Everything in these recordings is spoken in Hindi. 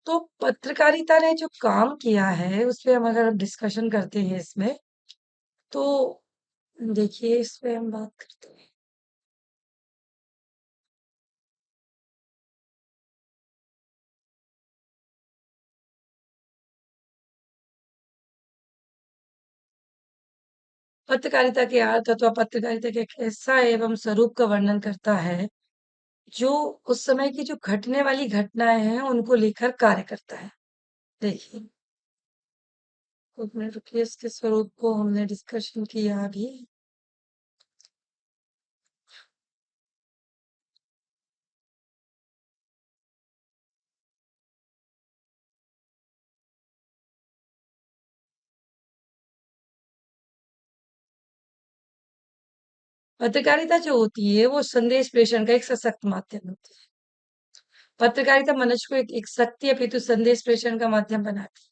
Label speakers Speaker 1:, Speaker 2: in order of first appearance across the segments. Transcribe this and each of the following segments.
Speaker 1: तो पत्रकारिता ने जो काम किया है उस पे हम अगर डिस्कशन करते हैं इसमें, तो देखिए इस पे हम बात करते हैं। पत्रकारिता के अर्थ अथवा पत्रकारिता के एक ऐसा एवं स्वरूप का वर्णन करता है जो उस समय की जो घटने वाली घटनाएं हैं उनको लेकर कार्य करता है। देखिए, एक मिनट रुकिए, इसके स्वरूप को हमने डिस्कशन किया अभी। पत्रकारिता जो होती है वो संदेश प्रेषण का एक सशक्त माध्यम होती है। पत्रकारिता मनुष्य को एक शक्ति अपितु संदेश प्रेषण का माध्यम बनाती है।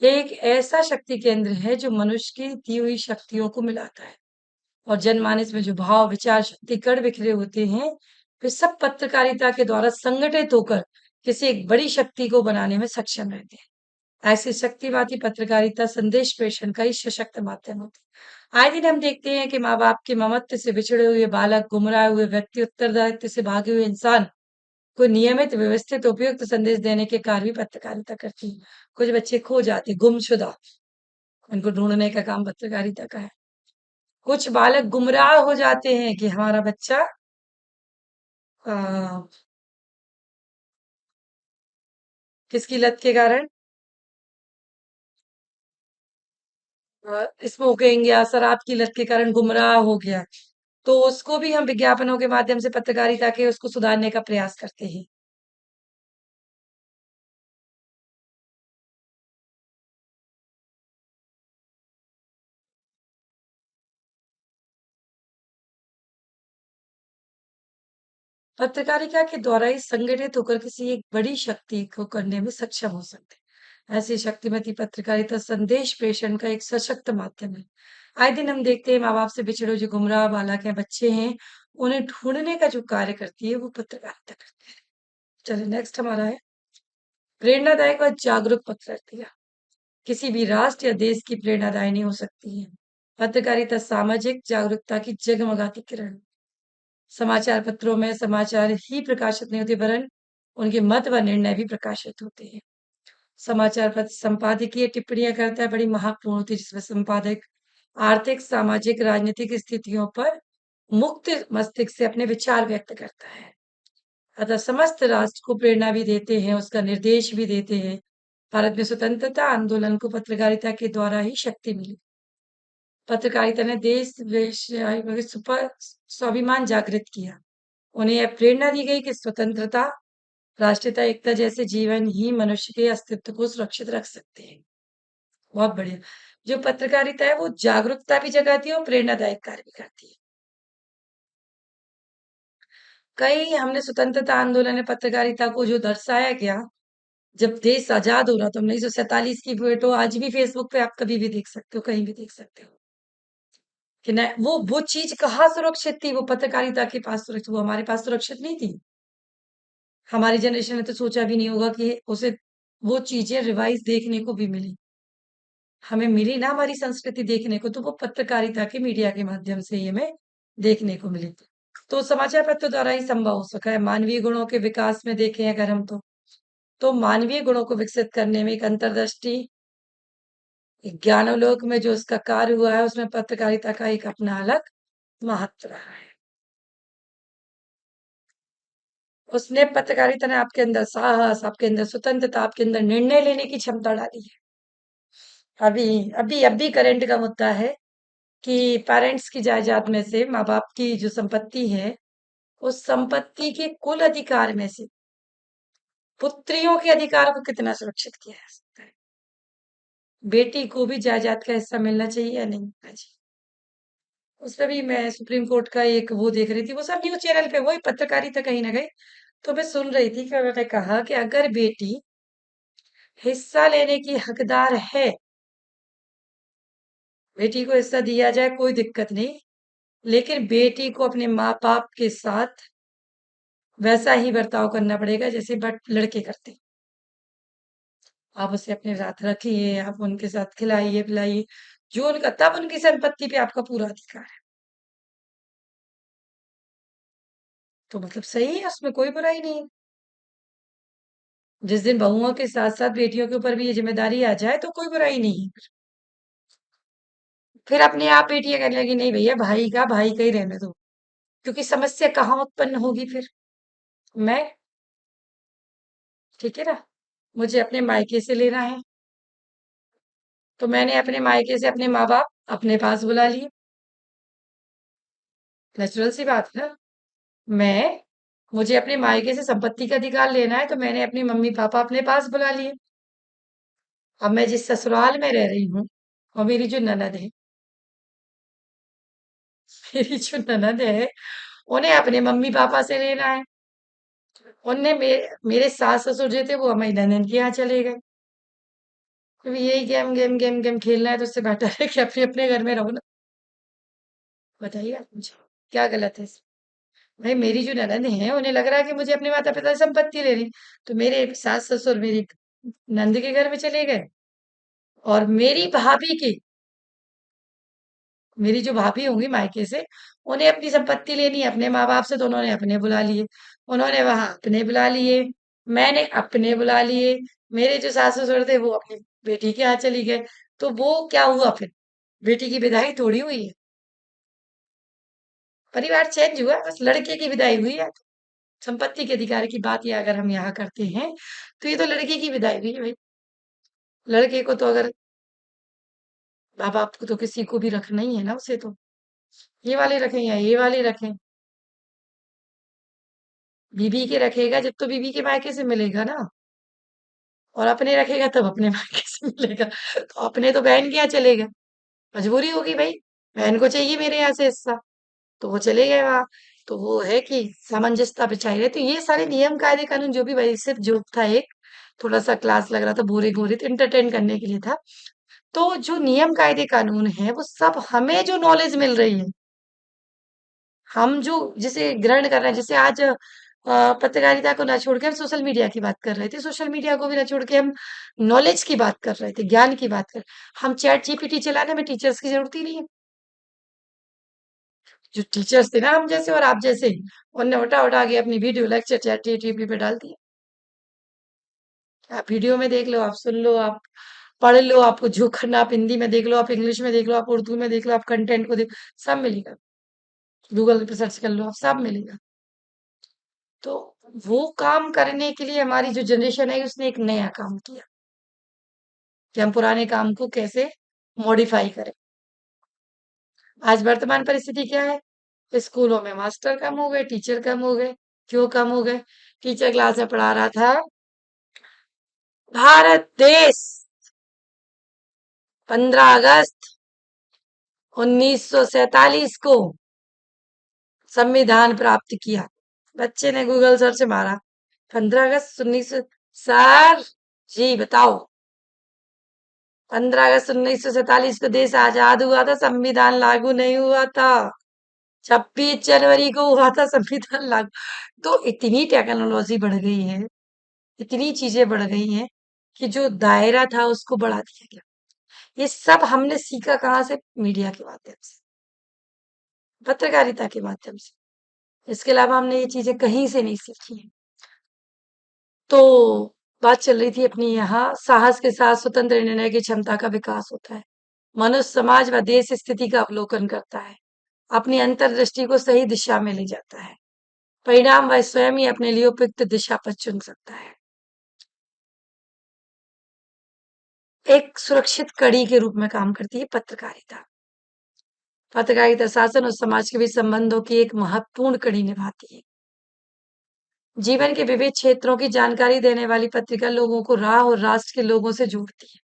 Speaker 1: ये एक ऐसा शक्ति केंद्र है जो मनुष्य की दी हुई शक्तियों को मिलाता है और जनमानस में जो भाव विचार शक्ति कण बिखरे होते हैं वे सब पत्रकारिता के द्वारा संगठित होकर किसी एक बड़ी शक्ति को बनाने में सक्षम रहते हैं। ऐसी शक्तिवादी पत्रकारिता संदेश प्रेषण का ही सशक्त माध्यम होती है। आए दिन हम देखते हैं कि माँ बाप के ममत्व से बिछड़े हुए बालक, गुमराह हुए व्यक्ति, उत्तरदायित्व से भागे हुए इंसान को नियमित व्यवस्थित उपयुक्त संदेश देने के कार्य भी पत्रकारिता करती है। कुछ बच्चे खो जाते, गुमशुदा, उनको ढूंढने का काम पत्रकारिता का है। कुछ बालक गुमराह हो जाते हैं कि हमारा बच्चा अ, किसकी लत के कारण स्मोकिंग या शराब की लत के कारण गुमराह हो गया, तो उसको भी हम विज्ञापनों के माध्यम से पत्रकारिता के उसको सुधारने का प्रयास करते हैं। पत्रकारिता के द्वारा ही संगठित होकर किसी एक बड़ी शक्ति को करने में सक्षम हो सकते हैं। ऐसी शक्तिमती पत्रकारिता संदेश प्रेषण का एक सशक्त माध्यम है। आए दिन हम देखते हैं माँ बाप से बिछड़े हुए जो गुमराह बालक हैं, बच्चे हैं, उन्हें ढूंढने का जो कार्य करती है वो पत्रकारिता करती है। चलिए नेक्स्ट हमारा है प्रेरणादायक और जागरूक पत्रकारिता। किसी भी राष्ट्र या देश की प्रेरणादायिनी हो सकती है। पत्रकारिता सामाजिक जागरूकता की जगमगाती किरण। समाचार पत्रों में समाचार ही प्रकाशित नहीं होते वरन उनके मत व निर्णय भी प्रकाशित होते हैं। समाचार पत्र संपादकीय टिप्पणियां करता है, बड़ी महत्वपूर्ण होती है, जिसमें संपादक आर्थिक, सामाजिक, राजनीतिक स्थितियों पर मुक्त मस्तिष्क से अपने विचार व्यक्त करता है। अतः समस्त राष्ट्र को प्रेरणा भी देते हैं, उसका निर्देश भी देते हैं। भारत में स्वतंत्रता आंदोलन को पत्रकारिता के द्वारा ही शक्ति मिली। पत्रकारिता ने देश पर स्वाभिमान जागृत किया। उन्हें यह प्रेरणा दी गई कि स्वतंत्रता, राष्ट्रीयता, एकता जैसे जीवन ही मनुष्य के अस्तित्व को सुरक्षित रख सकते हैं। बहुत बढ़िया। जो पत्रकारिता है वो जागरूकता भी जगाती है और प्रेरणादायक कार्य भी करती है। कई हमने स्वतंत्रता आंदोलन में पत्रकारिता को जो दर्शाया गया, जब देश आजाद हो रहा था 1947 की फोटो आज भी फेसबुक पे आप कभी भी देख सकते हो, कहीं भी देख सकते हो कि न वो चीज कहाँ सुरक्षित थी, वो पत्रकारिता के पास सुरक्षित, वो हमारे पास सुरक्षित नहीं थी। हमारी जनरेशन ने तो सोचा भी नहीं होगा कि उसे वो चीजें रिवाइज देखने को भी मिली। हमें मिली ना हमारी संस्कृति देखने को, तो वो पत्रकारिता के मीडिया के माध्यम से ही हमें देखने को मिली। तो समाचार पत्र द्वारा ही संभव हो सका है। मानवीय गुणों के विकास में देखें अगर हम तो मानवीय गुणों को विकसित करने में एक अंतर्दृष्टि, ज्ञानोलोक में जो उसका कार्य हुआ है उसमें पत्रकारिता का एक अपना अलग महत्व रहा है। उसने पत्रकारिता ने आपके अंदर साहस, आपके अंदर स्वतंत्रता, आपके अंदर निर्णय लेने की क्षमता डाली है। अभी अभी करंट का मुद्दा है कि पेरेंट्स की जायदाद में से माँ बाप की जो संपत्ति है, उस संपत्ति के कुल अधिकार में से पुत्रियों के अधिकार को कितना सुरक्षित किया जा सकता है। बेटी को भी जायदाद का हिस्सा मिलना चाहिए या नहीं मिलना चाहिए। उस पर भी मैं सुप्रीम कोर्ट का एक वो देख रही थी, वो सब न्यूज चैनल पे वही पत्रकारिता कहीं ना कहीं, तो मैं सुन रही थी कि उन्होंने कहा कि अगर बेटी हिस्सा लेने की हकदार है, बेटी को हिस्सा दिया जाए कोई दिक्कत नहीं, लेकिन बेटी को अपने माँ बाप के साथ वैसा ही बर्ताव करना पड़ेगा जैसे बट लड़के करते हैं। आप उसे अपने साथ रखिए, आप उनके साथ खिलाइए-पिलाइए, जो उनका तब उनकी संपत्ति पे आपका पूरा अधिकार है। तो मतलब सही है, उसमें कोई बुराई नहीं है। जिस दिन बहुओं के साथ-साथ बेटियों के ऊपर भी ये ज़िम्मेदारी आ जाए, तो कोई बुराई नहीं है। फिर अपने आप बेटियाँ कहने लगी, नहीं भैया भाई का ही रहने दो, क्योंकि समस्या कहाँ उत्पन्न होगी फिर? मैं, ठीक है ना? मुझे अपने मायके से लेना है, तो मैंने अपने मायके से अपने माँ-बाप अपने पास बुला लिए। नेचुरल सी बात है ना। मैं मुझे अपने मायके से संपत्ति का अधिकार लेना है, तो मैंने अपने मम्मी-पापा अपने पास बुला लिए। अब मैं जिस ससुराल में रह रही हूँ और मेरी जो ननद है, मेरी जो ननद है, उन्हें अपने मम्मी-पापा से लेना है। उनने मेरे सास-ससुर जो थे, वो हमारी ननद के यहाँ चले गए। तो यही गेम खेलना है, तो उससे बेटर है कि अपने-अपने घर में रहो ना। बताइए आप मुझे, क्या गलत है इसमें? भाई मेरी जो ननद है, उन्हें लग रहा है कि मुझे अपने माता-पिता से संपत्ति लेनी, तो मेरे सास-ससुर मेरी नंद के घर में चले गए और मेरी जो भाभी होंगी मायके से, उन्हें अपनी संपत्ति लेनी है अपने माँ-बाप से, तो उन्होंने अपने बुला लिए। उन्होंने वहां अपने बुला लिए, मैंने अपने बुला लिए, मेरे जो सास-ससुर थे वो अपनी बेटी के यहाँ चली गए। तो वो क्या हुआ फिर? बेटी की विदाई थोड़ी हुई है, परिवार चेंज हुआ, बस लड़के की विदाई हुई है। संपत्ति के अधिकार की बात ये अगर हम यहाँ करते हैं, तो ये तो लड़के की विदाई हुई है भाई। लड़के को तो अगर माँ बाप को तो किसी को भी रखना ही है ना, उसे तो ये वाले रखें या ये वाले रखें, बीबी के रखेगा जब तो बीबी के मायके से मिलेगा ना, और अपने रखेगा तब अपने मायके से मिलेगा। तो अपने तो बहन के यहाँ चले गए, मजबूरी होगी भाई, बहन को चाहिए मेरे यहाँ से हिस्सा, तो वो चले गए वहां। तो वो है कि सामंजस्यता बिछाई रहे, तो ये सारे नियम कायदे कानून जो भी भाई, सिर्फ जोक था एक, थोड़ा सा क्लास लग रहा था, बोरिंग हो रही थी, एंटरटेन करने के लिए था। तो जो नियम कायदे कानून है, वो सब हमें जो नॉलेज मिल रही है, हम जो जिसे ग्रहण कर रहे हैं, जैसे आज पत्रकारिता को ना छोड़ के हम सोशल मीडिया की बात कर रहे थे, सोशल मीडिया को भी ना छोड़ के हम नॉलेज की बात कर रहे थे, ज्ञान की बात कर, हम चैट जीपीटी चलाने में टीचर्स की जरूरत ही नहीं है। जो टीचर्स थे ना, हम जैसे और आप जैसे, उनने उठा उठा के अपनी वीडियो लेक्चर चैट जीपीटी पे डाल दिए। आप वीडियो में देख लो, आप सुन लो, आप पढ़ लो, आपको जो करना आप हिंदी में देख लो, आप इंग्लिश में देख लो, आप उर्दू में देख लो, आप कंटेंट को देख, सब मिलेगा। गूगल पे सर्च कर लो, आप सब मिलेगा। तो वो काम करने के लिए हमारी जो जनरेशन है, उसने एक नया काम किया कि हम पुराने काम को कैसे मॉडिफाई करें। आज वर्तमान परिस्थिति क्या है? स्कूलों में मास्टर कम हो गए, टीचर कम हो गए। क्यों कम हो गए? टीचर क्लास में पढ़ा रहा था, भारत देश 15 अगस्त 1947 को संविधान प्राप्त किया। बच्चे ने गूगल सर्च मारा, 15 अगस्त 1900, सर जी बताओ, 15 अगस्त 1947 को देश आजाद हुआ था, संविधान लागू नहीं हुआ था। 26 जनवरी को हुआ था संविधान लागू। तो इतनी टेक्नोलॉजी बढ़ गई है, इतनी चीजें बढ़ गई हैं कि जो दायरा था उसको बढ़ा दिया गया। ये सब हमने सीखा कहाँ से? मीडिया के माध्यम से, पत्रकारिता के माध्यम से। इसके अलावा हमने ये चीजें कहीं से नहीं सीखी है। तो बात चल रही थी अपनी यहाँ, साहस के साथ स्वतंत्र निर्णय की क्षमता का विकास होता है। मनुष्य समाज व देश स्थिति का अवलोकन करता है, अपनी अंतर्दृष्टि को सही दिशा में ले जाता है, परिणाम वह स्वयं ही अपने लिए उपयुक्त दिशा पर चुन सकता है। एक सुरक्षित कड़ी के रूप में काम करती है पत्रकारिता। पत्रकारिता शासन और समाज के बीच संबंधों की एक महत्वपूर्ण कड़ी निभाती है। जीवन के विविध क्षेत्रों की जानकारी देने वाली पत्रिका लोगों को राह और राष्ट्र के लोगों से जोड़ती है।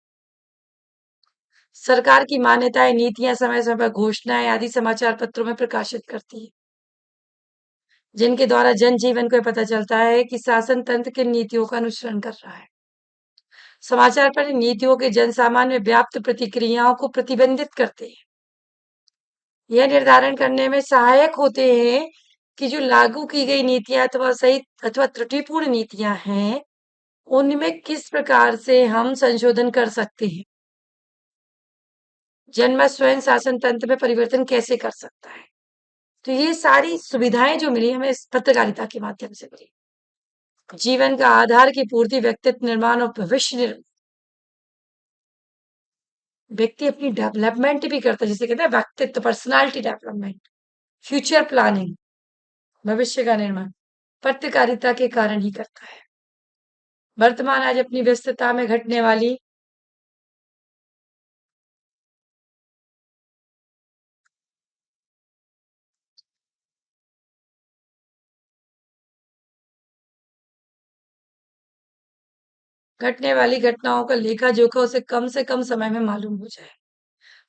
Speaker 1: सरकार की मान्यताएं, नीतियां, समय समय पर घोषणाएं आदि समाचार पत्रों में प्रकाशित करती है, जिनके द्वारा जनजीवन को पता चलता है कि शासन तंत्र किन नीतियों का अनुसरण कर रहा है। समाचार पत्र नीतियों के जनसामान्य में व्याप्त प्रतिक्रियाओं को प्रतिबंधित करते हैं। यह निर्धारण करने में सहायक होते हैं कि जो लागू की गई नीतियां अथवा सही अथवा त्रुटिपूर्ण नीतियां हैं, उनमें किस प्रकार से हम संशोधन कर सकते हैं? जनमत स्वयं शासन तंत्र में परिवर्तन कैसे कर सकता है? तो ये सारी सुविधाएं जो मिली हमें इस पत्रकारिता के माध्यम से मिली। जीवन का आधार की पूर्ति, व्यक्तित्व निर्माण और भविष्य निर्माण। व्यक्ति अपनी डेवलपमेंट भी करता है, जिसे कहते हैं व्यक्तित्व, पर्सनालिटी डेवलपमेंट, फ्यूचर प्लानिंग, भविष्य का निर्माण पत्रकारिता के कारण ही करता है। वर्तमान आज अपनी व्यस्तता में घटने वाली घटनाओं का लेखा जोखा उसे कम से कम समय में मालूम हो जाए।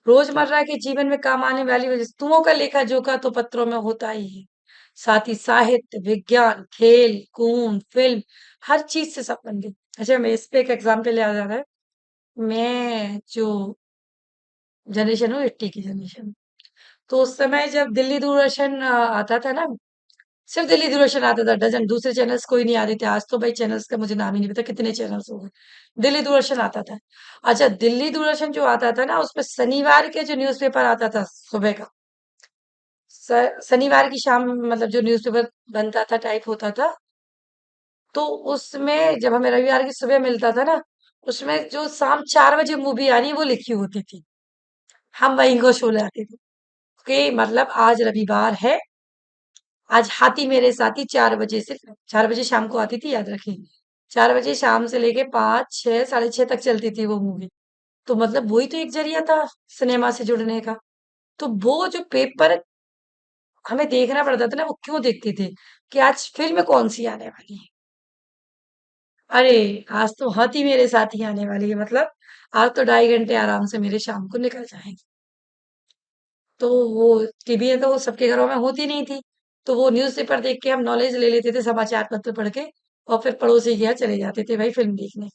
Speaker 1: रोजमर्रा के जीवन में काम आने वाली वस्तुओं का लेखा जोखा तो पत्रों में होता ही है। साथ ही साहित्य, विज्ञान, खेल कूद, फिल्म, हर चीज से संबंधित। अच्छा, मैं इस पे एक एग्जाम्पल याद आ रहा है। मैं जो जनरेशन हूँ, 80 की जनरेशन, तो उस समय जब दिल्ली दूरदर्शन आता था ना, सिर्फ दिल्ली दूरदर्शन आता था, डजन दूसरे चैनल्स कोई नहीं आते थे। आज तो भाई चैनल्स का मुझे नाम ही नहीं पता कितने चैनल्स हो गए। दिल्ली दूरदर्शन आता था। अच्छा, दिल्ली दूरदर्शन जो आता था ना, उसमें शनिवार के जो न्यूज़पेपर आता था सुबह का, शनिवार की शाम, मतलब जो न्यूज़पेपर बनता था, टाइप होता था, तो उसमें जब हमें रविवार की सुबह मिलता था ना, उसमें जो शाम 4 बजे मूवी आ रही है वो लिखी होती थी। हम वहीं को शो आते थे कि मतलब आज रविवार है, आज हाथी मेरे साथी 4 बजे से, 4 बजे शाम को आती थी, याद रखिए। 4 बजे शाम से लेके 5, 6, साढ़े 6 तक चलती थी वो मूवी। तो मतलब वही तो एक जरिया था सिनेमा से जुड़ने का। तो वो जो पेपर हमें देखना पड़ता था ना, वो क्यों देखते थे कि आज फिल्म कौन सी आने वाली है। अरे, आज तो हाथी मेरे साथ ही आने वाली है, मतलब आज तो 2.5 घंटे आराम से मेरे शाम को निकल जाएंगे। तो वो टीवी है तो वो सबके घरों में होती नहीं थी। तो वो न्यूज़पेपर देख के हम नॉलेज ले लेते थे, समाचार पत्र पढ़ के, और फिर पड़ोसी के यहाँ चले जाते थे भाई फिल्म देखने।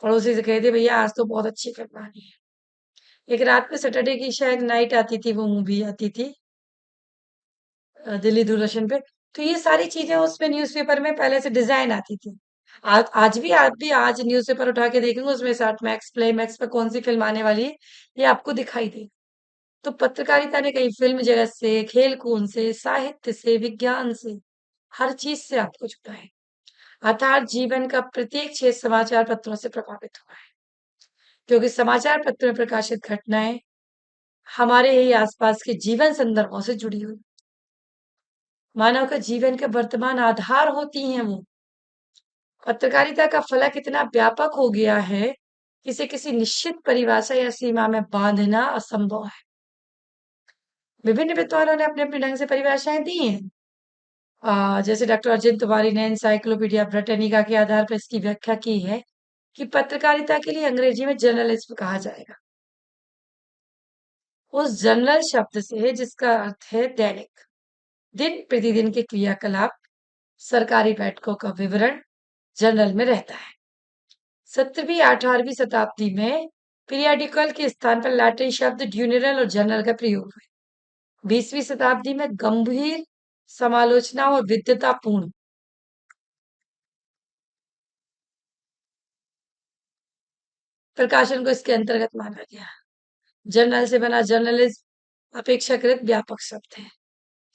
Speaker 1: पड़ोसी से कहते भैया आज तो बहुत अच्छी फिल्म आ रही है। एक रात में सैटरडे की शायद नाइट आती थी, वो मूवी आती थी दिल्ली दूरदर्शन पे। तो ये सारी चीजें उसमें न्यूज़पेपर में पहले से डिजाइन आती थी। आज भी, आप भी आज न्यूज़पेपर उठा के देखेंगे, उसमें स्टार्ट मैक्स, प्ले मैक्स पे कौन सी फिल्म आने वाली है, ये आपको दिखाई दे। तो पत्रकारिता ने कहीं फिल्म जगत से, खेल कूद से, साहित्य से, विज्ञान से, हर चीज से आपको जुड़ा है। अर्थात जीवन का प्रत्येक क्षेत्र समाचार पत्रों से प्रभावित हुआ है, क्योंकि समाचार पत्र में प्रकाशित घटनाएं हमारे ही आसपास के जीवन संदर्भों से जुड़ी हुई, मानव का जीवन का वर्तमान आधार होती हैं वो। पत्रकारिता का फलक इतना व्यापक हो गया है कि इसे किसी निश्चित परिभाषा या सीमा में बांधना असंभव है। विभिन्न विद्वानों ने अपने अपने ढंग से परिभाषाएं दी हैं। जैसे डॉक्टर अजित तिवारी ने एनसाइक्लोपीडिया ब्रिटानिका के आधार पर इसकी व्याख्या की है कि पत्रकारिता के लिए अंग्रेजी में जर्नलिज्म कहा जाएगा, उस जर्नल शब्द से जिसका अर्थ है दैनिक, दिन प्रतिदिन के क्रियाकलाप, सरकारी बैठकों का विवरण जर्नल में रहता है। 17वीं 18वीं शताब्दी में पीरियाडिकल के स्थान पर लैटिन शब्द ड्यूनरल और जर्नल का प्रयोग हुआ। 20वीं शताब्दी में गंभीर समालोचना और विद्वतापूर्ण प्रकाशन को इसके अंतर्गत माना गया। जर्नल से बना जर्नलिज्म अपेक्षाकृत व्यापक शब्द है।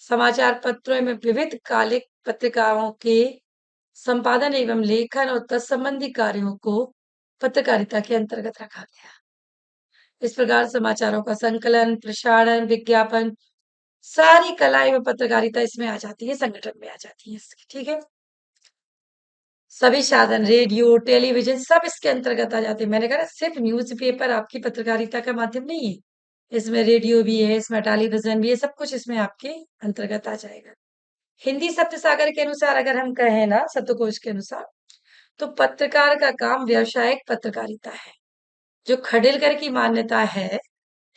Speaker 1: समाचार पत्रों में विविध कालिक पत्रिकाओं के संपादन एवं लेखन और तत्संबंधी कार्यों को पत्रकारिता के अंतर्गत रखा गया। इस प्रकार समाचारों का संकलन, प्रसारण, विज्ञापन, सारी कलाएं व पत्रकारिता इसमें आ जाती है, संगठन में आ जाती है इसके, ठीक है। सभी साधन, रेडियो, टेलीविजन, सब इसके अंतर्गत आ जाते हैं। मैंने कहा ना, सिर्फ न्यूज़पेपर आपकी पत्रकारिता का माध्यम नहीं है, इसमें रेडियो भी है, इसमें टेलीविजन भी है, सब कुछ इसमें आपके अंतर्गत आ जाएगा। हिंदी शब्द सागर के अनुसार अगर हम कहें ना, शब्दकोश के अनुसार, तो पत्रकार का काम व्यावसायिक पत्रकारिता है, जो खडेलकर की मान्यता है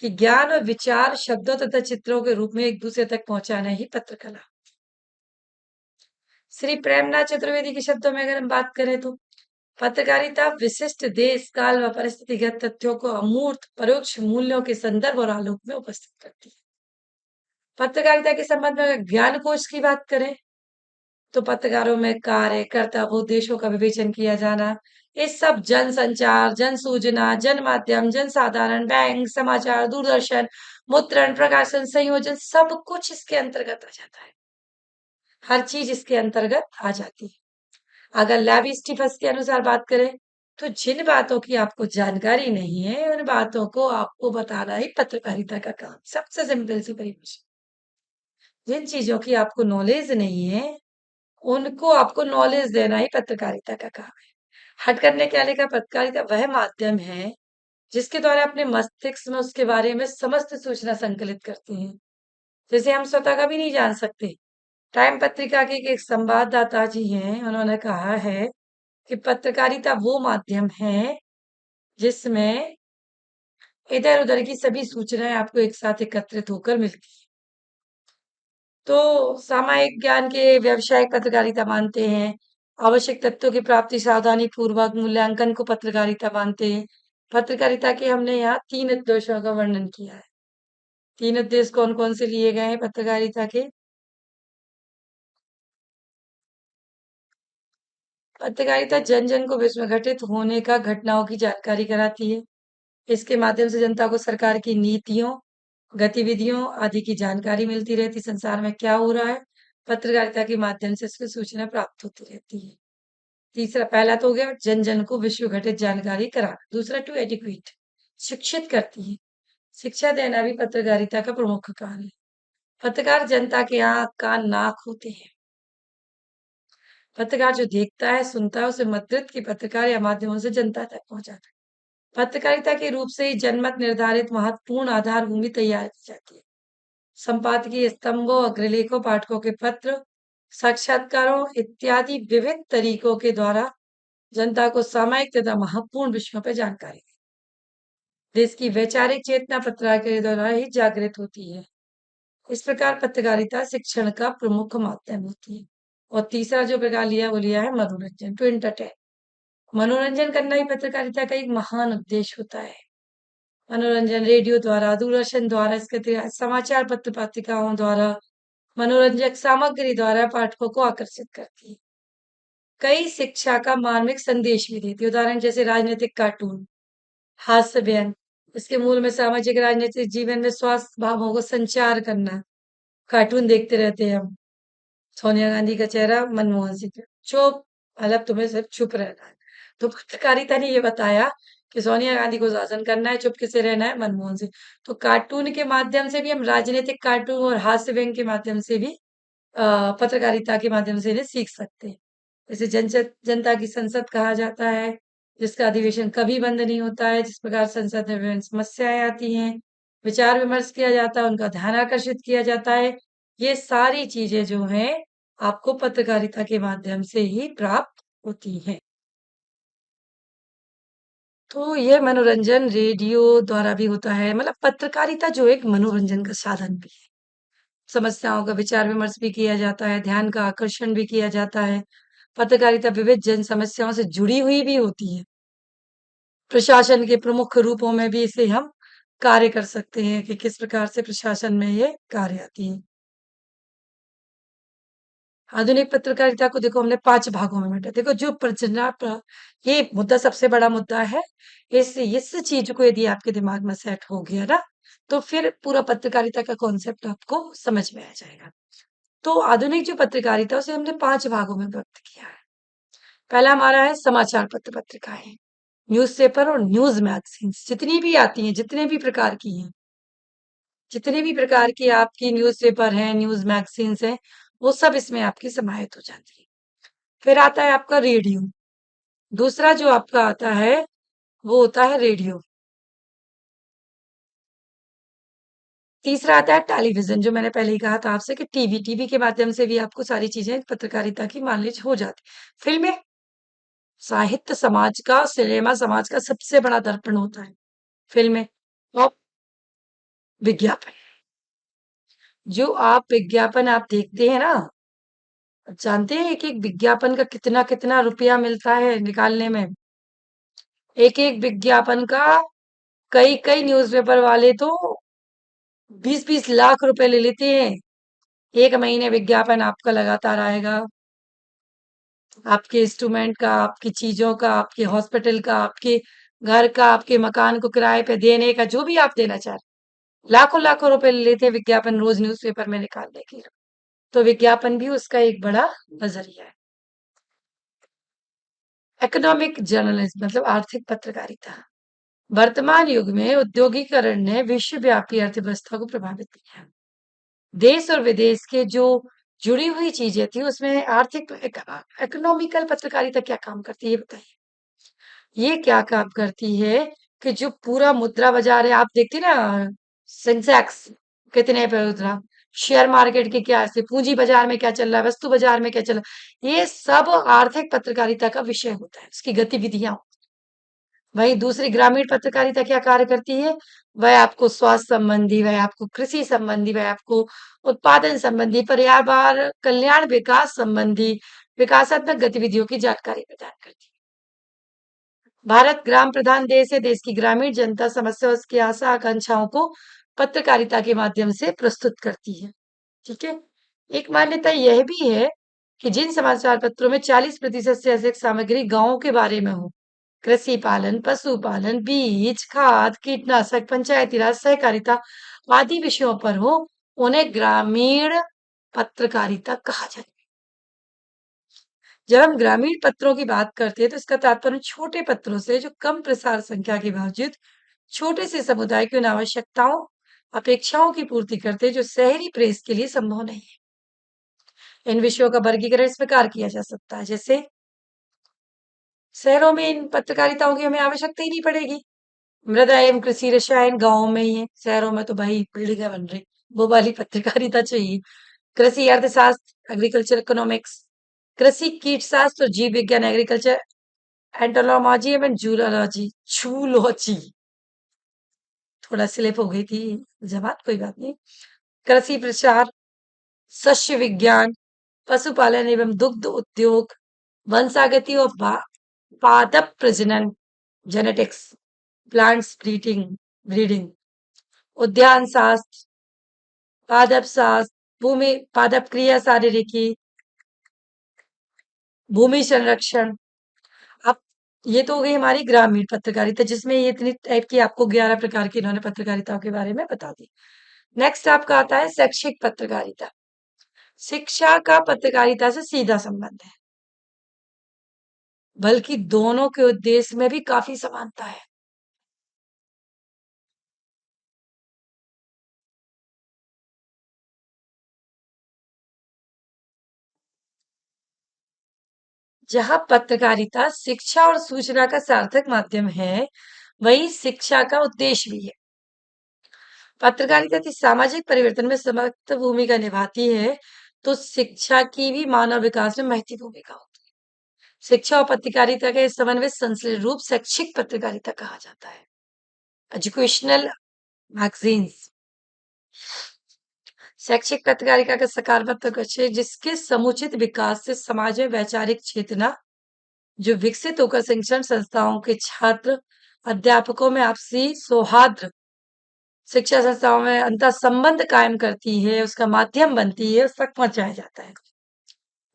Speaker 1: कि ज्ञान और विचार शब्दों तथा चित्रों के रूप में एक दूसरे तक पहुंचाना ही पत्रकला। श्री प्रेमनाथ चतुर्वेदी के शब्दों में अगर हम बात करें तो पत्रकारिता विशिष्ट देश काल व परिस्थितिगत तथ्यों को अमूर्त परोक्ष मूल्यों के संदर्भ और आलोक में उपस्थित करती है। पत्रकारिता के संबंध में अगर ज्ञान कोश की बात करें तो पत्रकारों में कार्य, कर्तव्य, उद्देश्यों का विवेचन किया जाना, ये सब जन संचार, जन सूचना, जन माध्यम, जन साधारण, बैंक, समाचार, दूरदर्शन, मुद्रण, प्रकाशन, संयोजन, सब कुछ इसके अंतर्गत आ जाता है। हर चीज इसके अंतर्गत आ जाती है। अगर लैब स्टीफस के अनुसार बात करें, तो जिन बातों की आपको जानकारी नहीं है, उन बातों को आपको बताना ही पत्रकारिता का काम। सबसे सिंपल सी परिभाषा। जिन चीजों की आपको नॉलेज नहीं है, उनको आपको नॉलेज देना ही पत्रकारिता का काम है। हट करने के वाले का पत्रकारिता वह माध्यम है जिसके द्वारा अपने मस्तिष्क में उसके बारे में समस्त सूचना संकलित करते हैं, जैसे हम स्वतः का भी नहीं जान सकते। टाइम पत्रिका के एक संवाददाता जी हैं, उन्होंने कहा है कि पत्रकारिता वो माध्यम है जिसमें इधर उधर की सभी सूचनाएं आपको एक साथ एकत्रित होकर मिलती हैं। तो सामायिक ज्ञान के व्यावसायिक पत्रकारिता मानते हैं। आवश्यक तथ्यों की प्राप्ति सावधानी पूर्वक मूल्यांकन को पत्रकारिता मानते हैं। पत्रकारिता के हमने यहाँ 3 उद्देश्यों का वर्णन किया है। 3 उद्देश्य कौन कौन से लिए गए हैं पत्रकारिता के? पत्रकारिता जन जन को विश्व में घटित होने का घटनाओं की जानकारी कराती है। इसके माध्यम से जनता को सरकार की नीतियों, गतिविधियों आदि की जानकारी मिलती रहती। संसार में क्या हो रहा है, पत्रकारिता के माध्यम से उसकी सूचना प्राप्त होती रहती है। तीसरा, पहला तो हो गया जन जन को विश्व घटित जानकारी कराना। दूसरा, टू एडुकेट, शिक्षित करती है। शिक्षा देना भी पत्रकारिता का प्रमुख कार्य है। पत्रकार जनता के आंख कान नाक होते हैं। पत्रकार जो देखता है सुनता है उसे मुद्रित की पत्रकार या माध्यमों से जनता तक पहुंचाता है। पत्रकारिता के रूप से ही जनमत निर्धारित महत्वपूर्ण आधार भूमि तैयार की जाती है। संपादकीय स्तंभों, अग्रलेखों, पाठकों के पत्र, साक्षात्कारों इत्यादि विविध तरीकों के द्वारा जनता को सामायिक तथा महत्वपूर्ण विषयों पर जानकारी दी। देश की वैचारिक चेतना पत्रकार के द्वारा ही जागृत होती है। इस प्रकार पत्रकारिता शिक्षण का प्रमुख माध्यम होती है। और तीसरा जो प्रकार लिया वो लिया है मनोरंजन, टू एंटरटेन। मनोरंजन करना ही पत्रकारिता का एक महान उद्देश्य होता है। मनोरंजन रेडियो द्वारा, दूरदर्शन द्वारा, इसके अतिरिक्त समाचार पत्र पत्रिकाओं द्वारा, मनोरंजक सामग्री द्वारा पाठकों को आकर्षित करती है। कई शिक्षा का मार्मिक संदेश भी देती है। उदाहरण जैसे राजनीतिक कार्टून, हास्य व्यंग, इसके मूल में सामाजिक राजनीतिक जीवन में स्वास्थ्य भावों को संचार करना। कार्टून देखते रहते हैं हम। सोनिया गांधी का चेहरा, मनमोहन सिंह का चुप, मतलब तुम्हें सिर्फ चुप रहना है। तो पत्रकारिता ने ये बताया कि सोनिया गांधी को शासन करना है, चुप किसे रहना है, मनमोहन सिंह। तो कार्टून के माध्यम से भी हम राजनीतिक कार्टून और हास्य व्यंग के माध्यम से भी पत्रकारिता के माध्यम से इन्हें सीख सकते हैं। इसे जनता की संसद कहा जाता है, जिसका अधिवेशन कभी बंद नहीं होता है। जिस प्रकार संसद में विभिन्न समस्याएं आती हैं, विचार विमर्श किया जाता है, उनका ध्यान आकर्षित किया जाता है। ये सारी चीजें जो हैं आपको पत्रकारिता के माध्यम से ही प्राप्त होती हैं। तो ये मनोरंजन रेडियो द्वारा भी होता है। मतलब पत्रकारिता जो एक मनोरंजन का साधन भी है। समस्याओं का विचार विमर्श भी किया जाता है, ध्यान का आकर्षण भी किया जाता है। पत्रकारिता विविध जन समस्याओं से जुड़ी हुई भी होती है। प्रशासन के प्रमुख रूपों में भी इसे हम कार्य कर सकते हैं कि किस प्रकार से प्रशासन में ये कार्य आती है। आधुनिक पत्रकारिता को देखो हमने 5 भागों में बाँटा। देखो जो प्रचना ये मुद्दा सबसे बड़ा मुद्दा है। इस चीज़ को यदि आपके दिमाग में सेट हो गया ना, तो फिर पूरा पत्रकारिता का कॉन्सेप्ट आपको समझ में आ जाएगा। तो आधुनिक जो पत्रकारिता है उसे हमने 5 भागों में व्यक्त किया है। पहला हमारा है समाचार पत्र पत्रिकाएँ, न्यूज़पेपर और न्यूज़ मैगज़ीन्स जितनी भी आती हैं, जितने भी प्रकार की हैं, जितने भी प्रकार की आपकी न्यूज़पेपर हैं, न्यूज़ मैगज़ीन्स हैं, वो सब इसमें आपकी समाहित हो जाती है। फिर आता है आपका रेडियो। दूसरा जो आपका आता है, वो होता है रेडियो। तीसरा आता है टेलीविज़न, जो मैंने पहले ही कहा था आपसे कि टीवी, टीवी के माध्यम से भी आपको सारी चीज़ें पत्रकारिता की मान लीजिए हो जाती। फ़िल्में, साहित्य समाज का, सिनेमा समाज का सबसे बड़ा दर्पण होता है। फ़िल्में और विज्ञापन। जो आप विज्ञापन आप देखते हैं ना, जानते हैं एक-एक विज्ञापन का कितना-कितना रुपया मिलता है निकालने में? एक-एक विज्ञापन का कई-कई न्यूज़पेपर वाले तो 20-20 लाख रुपए ले लेते हैं। 1 महीने विज्ञापन आपका लगातार आएगा। आपके इंस्ट्रूमेंट का, आपकी चीजों का, आपके हॉस्पिटल का, आपके घर का, आपके मकान को किराए पे देने का, जो भी आप देना चाह रहे, लाखों लाखों रुपए लेते हैं विज्ञापन रोज न्यूज़पेपर में निकालने के लिए। तो विज्ञापन भी उसका एक बड़ा नजरिया है। इकोनॉमिक जर्नलिज्म मतलब आर्थिक पत्रकारिता। वर्तमान युग में औद्योगिकरण ने विश्वव्यापी अर्थव्यवस्था को प्रभावित किया। देश और विदेश के जो जुड़ी हुई चीजें थी उसमें आर्थिक इकोनॉमिकल पत्रकारिता क्या काम करती है, ये बताइए। ये क्या काम करती है कि जो पूरा मुद्रा बाजार है, आप देखते हैं ना, सेंसेक्स कितने पे उतरा, शेयर मार्केट के क्या ऐसे, पूंजी बाजार में क्या चल रहा है, वस्तु बाजार में क्या चल रहा है, ये सब आर्थिक पत्रकारिता का विषय होता है, उसकी गतिविधियां। वहीं दूसरी ग्रामीण पत्रकारिता क्या कार्य करती है, वह आपको स्वास्थ्य संबंधी, वह आपको कृषि संबंधी, वह आपको उत्पादन संबंधी, पर्यावरण कल्याण विकास संबंधी विकासात्मक गतिविधियों की जानकारी प्रदान करती है। भारत ग्राम प्रधान देश है। देश की ग्रामीण जनता समस्या और उसकी आशा आकांक्षाओं को पत्रकारिता के माध्यम से प्रस्तुत करती है। ठीक है। एक मान्यता यह भी है कि जिन समाचार पत्रों में 40% से अधिक सामग्री गांवों के बारे में हो, कृषि पालन, पशुपालन, बीज, खाद, कीटनाशक, पंचायती राज, सहकारिता आदि विषयों पर हो, उन्हें ग्रामीण पत्रकारिता कहा जाता है। जब हम ग्रामीण पत्रों की बात करते हैं तो इसका तात्पर्य छोटे पत्रों से जो कम प्रसार संख्या के बावजूद छोटे से समुदाय की उन आवश्यकताओं अपेक्षाओं की पूर्ति करते हैं जो शहरी प्रेस के लिए संभव नहीं है। इन विषयों का वर्गीकरण इस प्रकार किया जा सकता है, जैसे शहरों में इन पत्रकारिताओं की हमें आवश्यकता ही नहीं पड़ेगी, मृदा एवं कृषि रसायन गाँव में ही है, शहरों में तो भाई बिल्डिंगें बन रही, वो वाली पत्रकारिता चाहिए। कृषि अर्थशास्त्र एग्रीकल्चर इकोनॉमिक्स, कृषि कीटशास्त्र और जीव विज्ञान एग्रीकल्चर एंटोलॉजी एवं जूलॉजी जूलॉजी, थोड़ा स्लिप हो गई थी जबान, कोई बात नहीं। कृषि प्रचार, शस्य विज्ञान, पशुपालन एवं दुग्ध उद्योग, वंशागति और पादप प्रजनन जेनेटिक्स, प्लांट्स ब्रीडिंग ब्रीडिंग, उद्यान शास्त्र, पादप शास्त्र, भूमि पादप क्रिया शारीरिकी, भूमि संरक्षण। अब ये तो हो गई हमारी ग्रामीण पत्रकारिता, जिसमें ये इतनी टाइप की आपको 11 प्रकार की इन्होंने पत्रकारिताओं के बारे में बता दी। नेक्स्ट आपका आता है शैक्षिक पत्रकारिता। शिक्षा का पत्रकारिता से सीधा संबंध है, बल्कि दोनों के उद्देश्य में भी काफी समानता है। जहां पत्रकारिता शिक्षा और सूचना का सार्थक माध्यम है, वही शिक्षा का उद्देश्य भी है। पत्रकारिता की सामाजिक परिवर्तन में समर्थ भूमिका निभाती है, तो शिक्षा की भी मानव विकास में महत्वपूर्ण भूमिका होती है। शिक्षा और पत्रकारिता के समन्वय संश्लिष्ट रूप शैक्षिक पत्रकारिता कहा जाता है। एजुकेशनल मैगजीन्स, शैक्षिक पत्रकारिता का सकारात्मक लक्ष्य है जिसके समुचित विकास से समाज में वैचारिक चेतना जो विकसित होकर शिक्षण संस्थाओं के छात्र अध्यापकों में आपसी सौहार्द, शिक्षा संस्थाओं में अंतर संबंध कायम करती है, उसका माध्यम बनती है, उस तक पहुंचाया जाता है।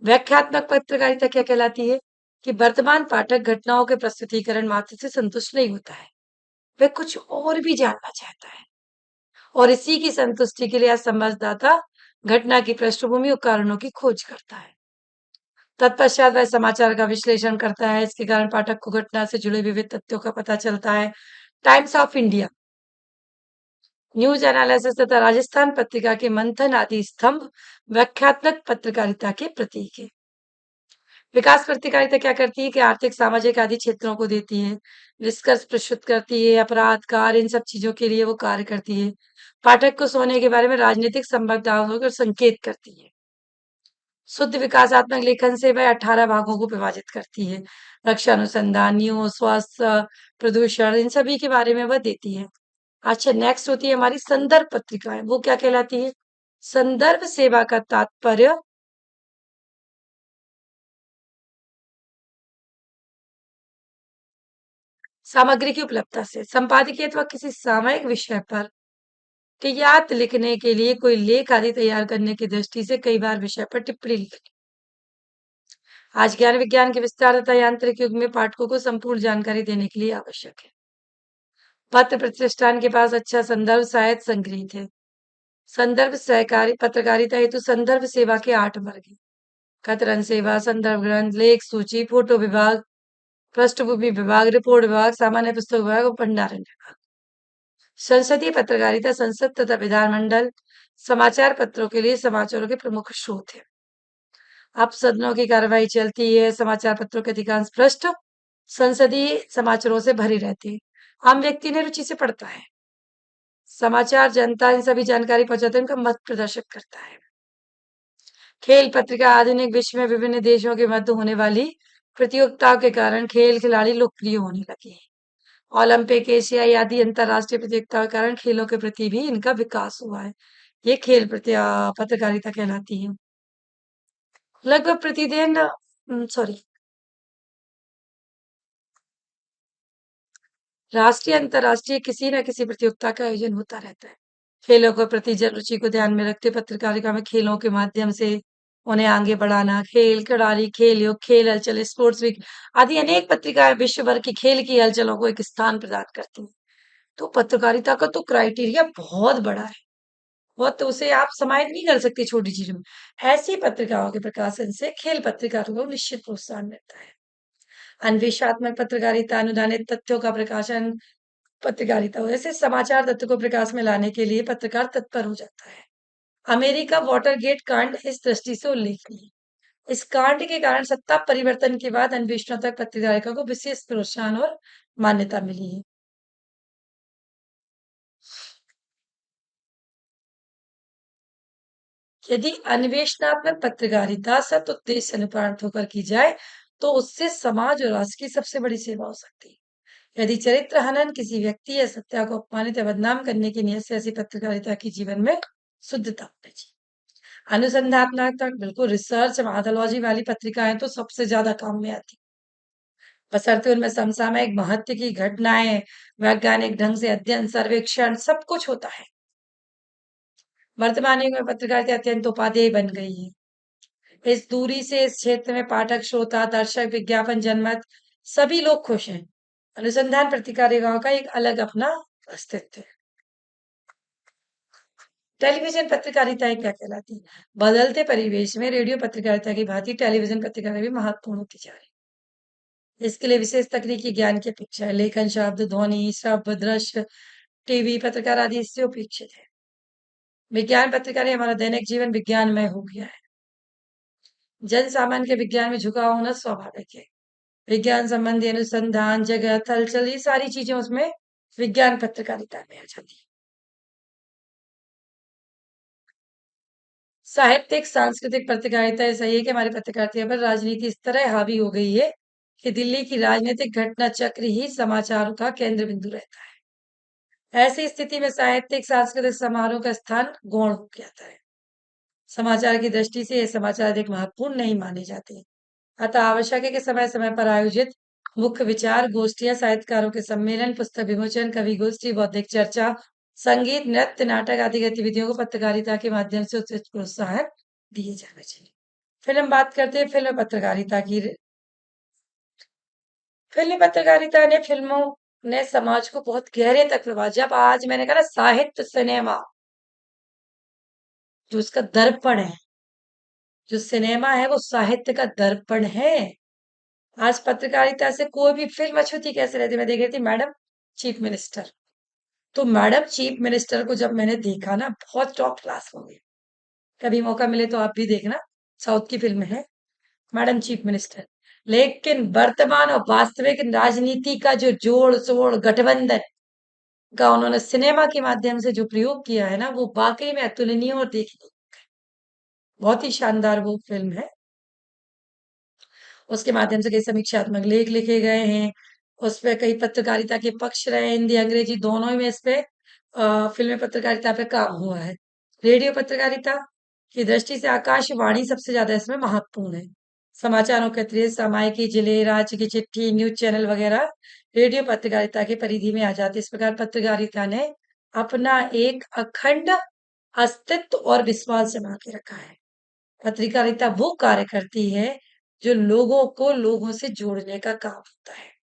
Speaker 1: व्याख्यात्मक पत्रकारिता क्या कहलाती है कि वर्तमान पाठक घटनाओं के प्रस्तुतिकरण मात्र से संतुष्ट नहीं होता है, वह कुछ और भी जानना चाहता है, और इसी की संतुष्टि के लिए असमझदाता घटना की पृष्ठभूमि और कारणों की खोज करता है। तत्पश्चात वह समाचार का विश्लेषण करता है, इसके कारण पाठक को घटना से जुड़े विविध तथ्यों का पता चलता है। Times of India, news analysis तथा राजस्थान पत्रिका के मंथन आदि स्तंभ व्याख्यात्मक पत्रकारिता के प्रतीक है। विकास पत्रकारिता क्या करती है कि आर्थिक सामाजिक आदि क्षेत्रों को देती है, निष्कर्ष प्रस्तुत करती है, अपराध कार्य इन सब चीजों के लिए वो कार्य करती है, पाठक को सोने के बारे में राजनीतिक संभावनाओं को संकेत करती है। शुद्ध विकासात्मक लेखन से वह 18 भागों को विभाजित करती है, रक्षा अनुसंधान, न्यूज, स्वास्थ्य, प्रदूषण इन सभी के बारे में वह देती है। अच्छा, नेक्स्ट होती है हमारी संदर्भ पत्रिकाएं, वो क्या कहलाती है। संदर्भ सेवा का तात्पर्य सामग्री की उपलब्धता से संपादकीय अथवा किसी सामयिक विषय पर टियात लिखने के लिए कोई लेख आदि तैयार करने की दृष्टि से कई बार विषय पर टिप्पणी लिखी। आज ज्ञान विज्ञान के विस्तार तथा यांत्रिक युग में पाठकों को संपूर्ण जानकारी देने के लिए आवश्यक है। पत्र प्रतिष्ठान के पास अच्छा संदर्भ साहित्य संग्रहित है। संदर्भ सहकारी पत्रकारिता हेतु संदर्भ सेवा के 8 वर्ग हैं। कतरन सेवा, संदर्भ ग्रंथ, लेख सूची, फोटो विभाग, पृष्ठभूमि विभाग, रिपोर्ट विभाग, सामान्य पुस्तक विभाग और भंडारण विभाग। संसदीय पत्रकारिता संसद तथा विधानमंडल समाचार पत्रों के लिए समाचारों के प्रमुख स्रोत है। अब सदनों की कार्यवाही चलती है, समाचार पत्रों के अधिकांश पृष्ठ संसदीय समाचारों से भरे रहते हैं। आम व्यक्ति ने रुचि से पढ़ता है। समाचार जनता इन सभी जानकारी पहुंचाते हैं, उनका मत प्रदर्शित करता है। खेल पत्रिका आधुनिक विश्व में विभिन्न देशों के मध्य होने वाली प्रतियोगिताओं के कारण खेल खिलाड़ी लोकप्रिय होने लगे हैं। ओलंपिक, एशियाई आदि अंतरराष्ट्रीय प्रतियोगिताओं के कारण खेलों के प्रति भी इनका विकास हुआ है। ये पत्रकारिता कहलाती है। लगभग प्रतिदिन सॉरी राष्ट्रीय अंतरराष्ट्रीय किसी न किसी प्रतियोगिता का आयोजन होता रहता है। खेलों के प्रति जन रुचि को ध्यान में रखते पत्रकारिता में खेलों के माध्यम से उन्हें आगे बढ़ाना, खेल खिलाड़ी, खेल योग, खेल हलचल, स्पोर्ट्स वीक आदि अनेक पत्रिकाएं विश्व भर की खेल की हलचलों को एक स्थान प्रदान करती हैं। तो पत्रकारिता का तो क्राइटेरिया बहुत बड़ा है। बहुत तो उसे आप समाहित नहीं कर सकते छोटी चीजों में। ऐसी पत्रिकाओं के प्रकाशन से खेल पत्रिकाओं को निश्चित प्रोत्साहन मिलता है। अन्वेषात्मक पत्रकारिता, अनुदानित तथ्यों का प्रकाशन पत्रकारिता वैसे समाचार तथ्य को प्रकाश में लाने के लिए पत्रकार तत्पर हो जाता है। अमेरिका वाटरगेट कांड इस दृष्टि से उल्लेखनीय है। इस कांड के कारण सत्ता परिवर्तन के बाद अन्वेषणात्मक पत्रकारिता को विशेष प्रोत्साहन और मान्यता मिली है। यदि अन्वेषणात्मक पत्रकारिता सत उद्देश्य से अनुप्राणित होकर की जाए तो उससे समाज और राष्ट्र की सबसे बड़ी सेवा हो सकती है। यदि चरित्र हनन किसी व्यक्ति या सत्ता को अपमानित या बदनाम करने की नियत से ऐसी पत्रकारिता की जीवन में शुद्धता होनी चाहिए। अनुसंधानात्मक बिल्कुल रिसर्च मैथोलॉजी वाली पत्रिकाएं तो सबसे ज्यादा काम में आती बशर्ते उनमें समसामयिक महत्व की घटनाएं वैज्ञानिक ढंग से अध्ययन सर्वेक्षण सब कुछ होता है। वर्तमान युग में पत्रकारिता अत्यंत उपादेय बन गई है। इस दूरी से इस क्षेत्र में पाठक श्रोता दर्शक विज्ञापन जनमत सभी लोग खुश हैं। अनुसंधान पत्रिकारिताओं का एक अलग अपना अस्तित्व है। टेलीविजन पत्रकारिताएं क्या कहलाती है? बदलते परिवेश में रेडियो पत्रकारिता की भांति टेलीविजन पत्रकारिता भी महत्वपूर्ण होती जा रही है। इसके लिए विशेष तकनीकी ज्ञान की अपेक्षा है। लेखन शब्द ध्वनि श्रव्य दृश्य टीवी पत्रकार आदि इससे अपेक्षित है। विज्ञान पत्रकारिता हमारा दैनिक जीवन विज्ञानमय हो गया है। जन सामान्य के विज्ञान में झुकाव होना स्वाभाविक है। विज्ञान संबंधी अनुसंधान जगत हलचल ये सारी चीजें उसमें विज्ञान पत्रकारिता में आ जाती है। साहित्यिक सांस्कृतिक पत्रकारिता ऐसा ही है कि हमारी पत्रकारिता पर राजनीति इस तरह हावी हो गई है कि दिल्ली की राजनीतिक घटना चक्र ही समाचारों का केंद्र बिंदु रहता है। ऐसी स्थिति में साहित्यिक सांस्कृतिक समारोह का स्थान गौण हो जाता है। समाचार की दृष्टि से ये समाचार अधिक महत्वपूर्ण नहीं माने जाते। अतः आवश्यक है कि समय समय पर आयोजित मुख्य विचार गोष्ठियां साहित्यकारों के सम्मेलन पुस्तक विमोचन कवि गोष्ठी बौद्धिक चर्चा संगीत नृत्य नाटक आदि गतिविधियों को पत्रकारिता के माध्यम से उचित प्रोत्साहन दिए जाना चाहिए। फिर हम बात करते हैं फिल्म पत्रकारिता की। फिल्म पत्रकारिता ने फिल्मों ने समाज को बहुत गहरे तक प्रभाव जब आज मैंने कहा ना साहित्य सिनेमा जो उसका दर्पण है जो सिनेमा है वो साहित्य का दर्पण है। आज पत्रकारिता से कोई भी फिल्म अछूती कैसे रहती मैं देख रही थी मैडम चीफ मिनिस्टर। तो मैडम चीफ मिनिस्टर को जब मैंने देखा ना बहुत टॉप क्लास हो गई। कभी मौका मिले तो आप भी देखना साउथ की फिल्म है मैडम चीफ मिनिस्टर। लेकिन वर्तमान और वास्तविक राजनीति का जो जोड़ शोड़ गठबंधन का उन्होंने सिनेमा के माध्यम से जो प्रयोग किया है ना वो वाकई में अतुलनीय और देखने बहुत ही शानदार वो फिल्म है। उसके माध्यम से कई समीक्षात्मक लेख लिखे गए हैं। उसपे कई पत्रकारिता के पक्ष रहे हिंदी अंग्रेजी दोनों ही में इस पे फिल्म पत्रकारिता पे काम हुआ है। रेडियो पत्रकारिता की दृष्टि से आकाशवाणी सबसे ज्यादा इसमें महत्वपूर्ण है। समाचारों के अतिरिक्त सामयिकी जिले राज्य की चिट्ठी न्यूज चैनल वगैरह रेडियो पत्रकारिता की परिधि में आ जाती है। इस प्रकार पत्रकारिता ने अपना एक अखंड अस्तित्व और विश्वास जमा के रखा है। पत्रकारिता वो कार्य करती है जो लोगों को लोगों से जोड़ने का काम होता है।